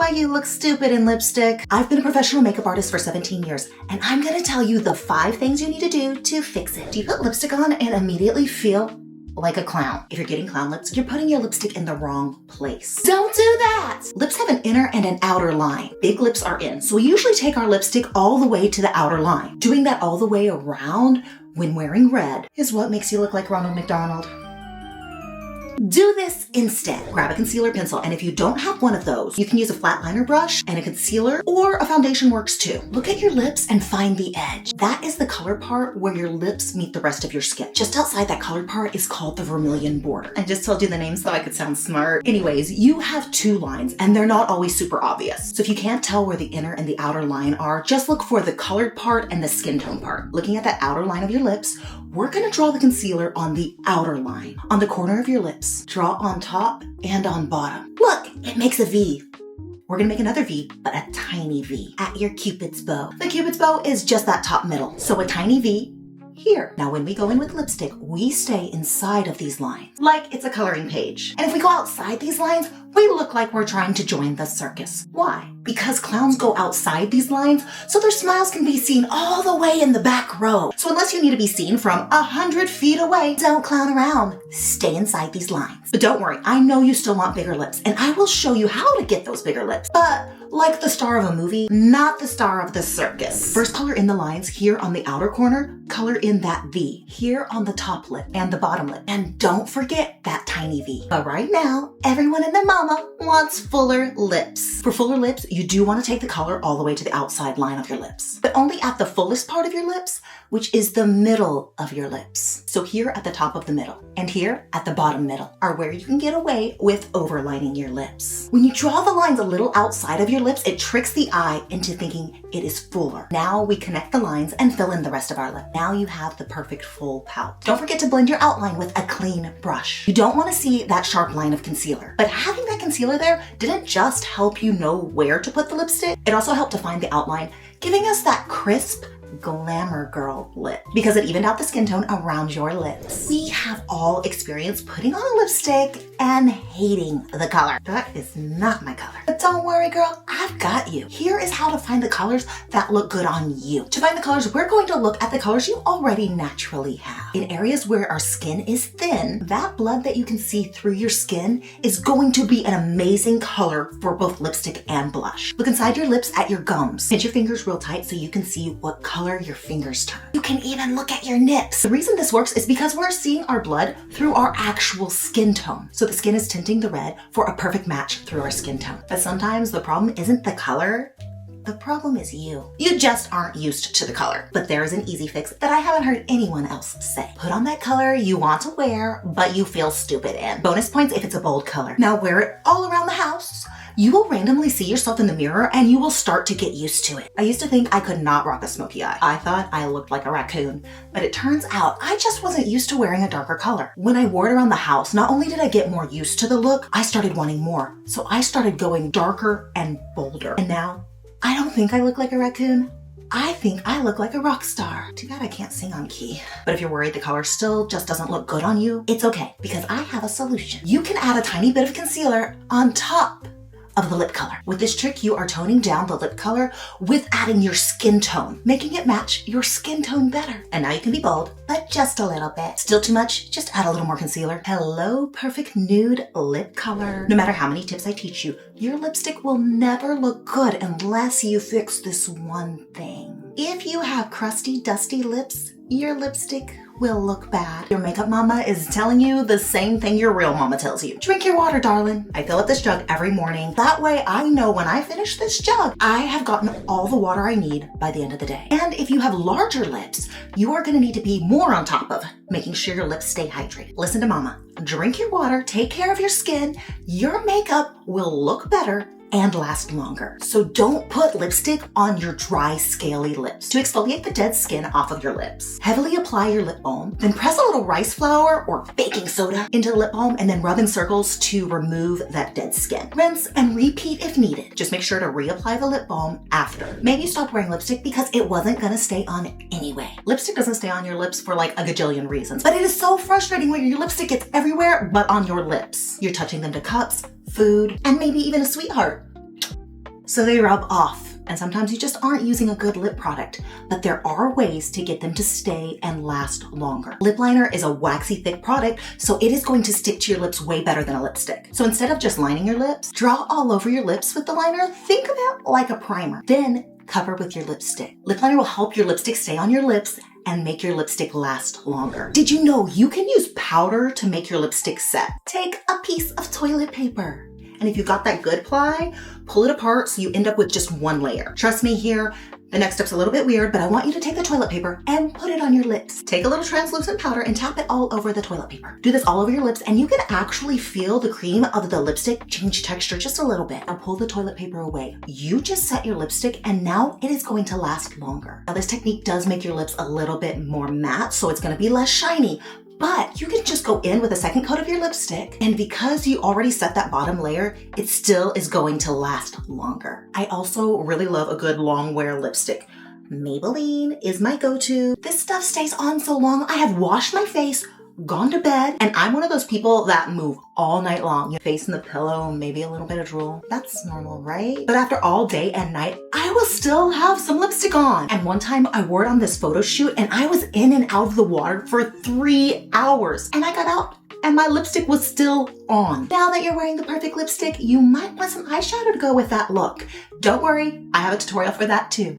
why you look stupid in lipstick. I've been a professional makeup artist for 17 years, and I'm gonna tell you the 5 things you need to do to fix it. Do you put lipstick on and immediately feel like a clown? If you're getting clown lips, you're putting your lipstick in the wrong place. Don't do that! Lips have an inner and an outer line. Big lips are in, so we usually take our lipstick all the way to the outer line. Doing that all the way around when wearing red is what makes you look like Ronald McDonald. Do this instead. Grab a concealer pencil, and if you don't have one of those, you can use a flat liner brush and a concealer, or a foundation works too. Look at your lips and find the edge. That is the colored part where your lips meet the rest of your skin. Just outside that colored part is called the vermilion border. I just told you the name so I could sound smart. Anyways, you have 2 lines, and they're not always super obvious. So if you can't tell where the inner and the outer line are, just look for the colored part and the skin tone part. Looking at that outer line of your lips, we're gonna draw the concealer on the outer line, on the corner of your lips. Draw on top and on bottom. Look, it makes a V. We're gonna make another V, but a tiny V at your Cupid's bow. The Cupid's bow is just that top middle, so a tiny V here. Now when we go in with lipstick, we stay inside of these lines, like it's a coloring page. And if we go outside these lines, we look like we're trying to join the circus. Why? Because clowns go outside these lines, so their smiles can be seen all the way in the back row. So unless you need to be seen from 100 feet away, don't clown around. Stay inside these lines. But don't worry, I know you still want bigger lips, and I will show you how to get those bigger lips. But like the star of a movie, not the star of the circus. First, color in the lines here on the outer corner, color in that V here on the top lip and the bottom lip. And don't forget that tiny V. But right now, everyone and their mama wants fuller lips. For fuller lips, you do want to take the color all the way to the outside line of your lips, but only at the fullest part of your lips, which is the middle of your lips. So here at the top of the middle and here at the bottom middle are where you can get away with overlining your lips. When you draw the lines a little outside of your lips, it tricks the eye into thinking it is fuller. Now we connect the lines and fill in the rest of our lip. Now you have the perfect full pout. Don't forget to blend your outline with a clean brush. You don't want to see that sharp line of concealer, but having that concealer there didn't just help you know where to put the lipstick, it also helped define the outline, giving us that crisp, glamour girl lip because it evened out the skin tone around your lips. We have all experienced putting on a lipstick and hating the color. That is not my color. But don't worry, girl, I've got you. Here is how to find the colors that look good on you. To find the colors, we're going to look at the colors you already naturally have. In areas where our skin is thin, that blood that you can see through your skin is going to be an amazing color for both lipstick and blush. Look inside your lips at your gums. Pinch your fingers real tight so you can see what color your fingers turn. You can even look at your nips. The reason this works is because we're seeing our blood through our actual skin tone. So the skin is tinting the red for a perfect match through our skin tone. But sometimes the problem isn't the color, the problem is you. You just aren't used to the color. But there is an easy fix that I haven't heard anyone else say. Put on that color you want to wear, but you feel stupid in. Bonus points if it's a bold color. Now wear it all around the house. You will randomly see yourself in the mirror and you will start to get used to it. I used to think I could not rock a smoky eye. I thought I looked like a raccoon, but it turns out I just wasn't used to wearing a darker color. When I wore it around the house, not only did I get more used to the look, I started wanting more. So I started going darker and bolder. And now, I don't think I look like a raccoon. I think I look like a rock star. Too bad I can't sing on key. But if you're worried the color still just doesn't look good on you, it's okay, because I have a solution. You can add a tiny bit of concealer on top of the lip color. With this trick, you are toning down the lip color with adding your skin tone, making it match your skin tone better. And now you can be bold, but just a little bit. Still too much? Just add a little more concealer. Hello, perfect nude lip color. No matter how many tips I teach you, your lipstick will never look good unless you fix this one thing. If you have crusty, dusty lips, your lipstick will look bad. Your makeup mama is telling you the same thing your real mama tells you. Drink your water, darling. I fill up this jug every morning. That way I know when I finish this jug, I have gotten all the water I need by the end of the day. And if you have larger lips, you are gonna need to be more on top of making sure your lips stay hydrated. Listen to mama. Drink your water, take care of your skin. Your makeup will look better and last longer. So don't put lipstick on your dry, scaly lips. To exfoliate the dead skin off of your lips, heavily apply your lip balm, then press a little rice flour or baking soda into the lip balm and then rub in circles to remove that dead skin. Rinse and repeat if needed. Just make sure to reapply the lip balm after. Maybe stop wearing lipstick because it wasn't gonna stay on anyway. Lipstick doesn't stay on your lips for like a gajillion reasons, but it is so frustrating when your lipstick gets everywhere but on your lips. You're touching them to cups, food, and maybe even a sweetheart. so they rub off. And sometimes you just aren't using a good lip product, but there are ways to get them to stay and last longer. Lip liner is a waxy thick product, so it is going to stick to your lips way better than a lipstick. So instead of just lining your lips, draw all over your lips with the liner. Think of it like a primer. Then cover with your lipstick. Lip liner will help your lipstick stay on your lips and make your lipstick last longer. Did you know you can use powder to make your lipstick set? Take a piece of toilet paper. And if you got that good ply, pull it apart so you end up with just one layer. Trust me here, the next step's a little bit weird, but I want you to take the toilet paper and put it on your lips. Take a little translucent powder and tap it all over the toilet paper. Do this all over your lips and you can actually feel the cream of the lipstick change texture just a little bit. Now pull the toilet paper away. You just set your lipstick and now it is going to last longer. Now this technique does make your lips a little bit more matte, so it's gonna be less shiny. But you can just go in with a second coat of your lipstick, and because you already set that bottom layer, it still is going to last longer. I also really love a good long wear lipstick. Maybelline is my go-to. This stuff stays on so long. I have washed my face, gone to bed, and I'm one of those people that move all night long. Your face in the pillow, maybe a little bit of drool. That's normal, right? But after all day and night, I will still have some lipstick on. And one time I wore it on this photo shoot and I was in and out of the water for 3 hours. And I got out and my lipstick was still on. Now that you're wearing the perfect lipstick, you might want some eyeshadow to go with that look. Don't worry, I have a tutorial for that too.